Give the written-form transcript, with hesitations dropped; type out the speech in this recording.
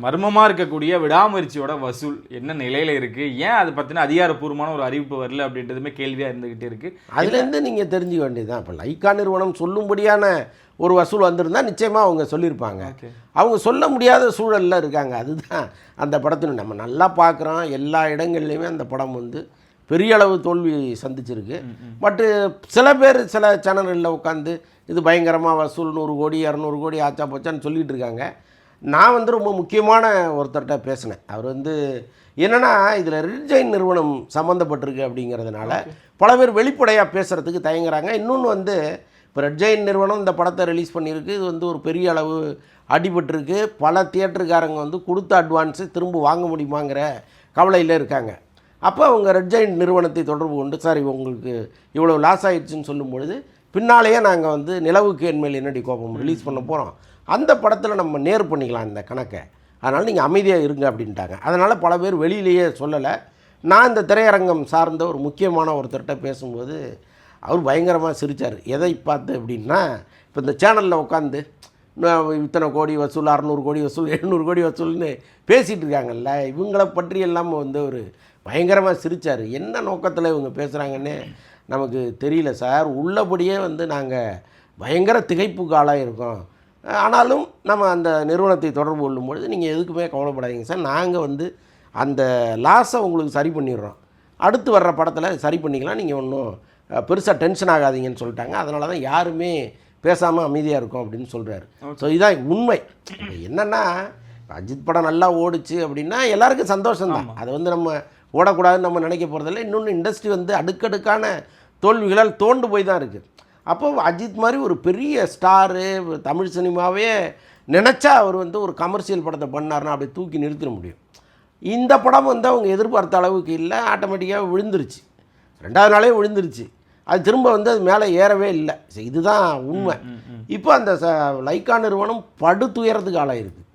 மர்மமா இருக்கக்கூடிய விடாமுயற்சியோட வசூல் என்ன நிலையில இருக்கு, ஏன் அதை பத்தின அதிகாரப்பூர்வமான ஒரு அறிவிப்பு வரல அப்படின்றதுமே கேள்வியா இருந்துகிட்டே இருக்கு. அதுலேருந்து நீங்கள் தெரிஞ்சுக்க வேண்டியதுதான். இப்போ லைக்கா நிறுவனம் சொல்லும்படியான ஒரு வசூல் வந்திருந்தா நிச்சயமாக அவங்க சொல்லியிருப்பாங்க. அவங்க சொல்ல முடியாத சூழலில் இருக்காங்க. அதுதான் அந்த படத்தின் நம்ம நல்லா பார்க்குறோம். எல்லா இடங்கள்லையுமே அந்த படம் வந்து பெரிய அளவு தோல்வி சந்திச்சிருக்கு. பட்டு சில பேர் சில சேனல்களில் உட்காந்து இது பயங்கரமாக வசூல் 100 கோடி 200 கோடி ஆச்சா போச்சான்னு சொல்லிகிட்டு இருக்காங்க. நான் வந்து ரொம்ப முக்கியமான ஒருத்தர்கிட்ட பேசினேன். அவர் வந்து என்னென்னா இதில் ரெட் ஜெயின் நிறுவனம் சம்மந்தப்பட்டிருக்கு அப்படிங்கிறதுனால பல பேர் வெளிப்படையாக பேசுகிறதுக்கு தயங்குறாங்க. இன்னொன்று வந்து இப்போ ரெட் ஜெயின் நிறுவனம் இந்த படத்தை ரிலீஸ் பண்ணியிருக்கு. இது வந்து ஒரு பெரிய அளவு அடிபட்டிருக்கு. பல தியேட்டருக்காரங்க வந்து கொடுத்த அட்வான்ஸு திரும்ப வாங்க முடியுமாங்கிற கவலையில் இருக்காங்க. அப்போ அவங்க ரெட் ஜெயின் நிறுவனத்தை தொடர்பு கொண்டு சார் உங்களுக்கு இவ்வளோ லாஸ் ஆகிடுச்சின்னு சொல்லும்பொழுது பின்னாலேயே நாங்கள் வந்து நிலவுக்கு என்மேல் என்னடி கோபம் ரிலீஸ் பண்ண போகிறோம், அந்த படத்தில் நம்ம நேர் பண்ணிக்கலாம் இந்த கணக்கை, அதனால் நீங்கள் அமைதியாக இருங்க அப்படின்ட்டாங்க. அதனால் பல பேர் வெளியிலேயே சொல்லலை. நான் இந்த திரையரங்கம் சார்ந்த ஒரு முக்கியமான ஒருத்தர்கிட்ட பேசும்போது அவர் பயங்கரமாக சிரித்தார். எதை பார்த்து அப்படின்னா, இப்போ இந்த சேனலில் உட்காந்து இத்தனை கோடி வசூல் 600 கோடி வசூல் 700 கோடி வசூல்னு பேசிகிட்டு இருக்காங்கல்ல, இவங்களை பற்றி எல்லாம் வந்து ஒரு பயங்கரமாக சிரித்தார். என்ன நோக்கத்தில் இவங்க பேசுகிறாங்கன்னு நமக்கு தெரியல சார், உள்ளபடியே வந்து நாங்கள் பயங்கர திகைப்புக்கு ஆளாக இருக்கோம். ஆனாலும் நம்ம அந்த நிறுவனத்தை தொடர்பு கொள்ளும்பொழுது நீங்கள் எதுக்குமே கவலைப்படாதீங்க சார், நாங்கள் வந்து அந்த லாஸை உங்களுக்கு சரி பண்ணிடுறோம், அடுத்து வர்ற படத்தில் சரி பண்ணிக்கலாம், நீங்கள் ஒன்றும் பெருசாக டென்ஷன் ஆகாதீங்கன்னு சொல்லிட்டாங்க. அதனால தான் யாருமே பேசாமல் அமைதியாக இருக்கும் அப்படின்னு சொல்கிறாரு. ஸோ இதுதான் உண்மை. என்னென்னா அஜித் படம் நல்லா ஓடிச்சு அப்படின்னா எல்லாருக்கும் சந்தோஷம்தான். அதை வந்து நம்ம ஓடக்கூடாதுன்னு நம்ம நினைக்க போகிறதில்ல. இன்னொன்று இண்டஸ்ட்ரி வந்து அடுக்கடுக்கான தோல்விகளால் தோண்டு போய் தான் இருக்குது. அப்போ அஜித் மாதிரி ஒரு பெரிய ஸ்டாரு தமிழ் சினிமாவே நினச்சா அவர் வந்து ஒரு கமர்ஷியல் படத்தை பண்ணார்னா அப்படி தூக்கி நிறுத்திட முடியும். இந்த படம் வந்து அவங்க எதிர்பார்த்த அளவுக்கு இல்லை, ஆட்டோமேட்டிக்காக விழுந்துருச்சு, 2வது நாளே விழுந்துருச்சு. அது திரும்ப வந்து அது மேலே ஏறவே இல்லை. இதுதான் உண்மை. இப்போ அந்த லைக்கா நிறுவனம் படு துயரத்துக்கு ஆளாயிருக்கு.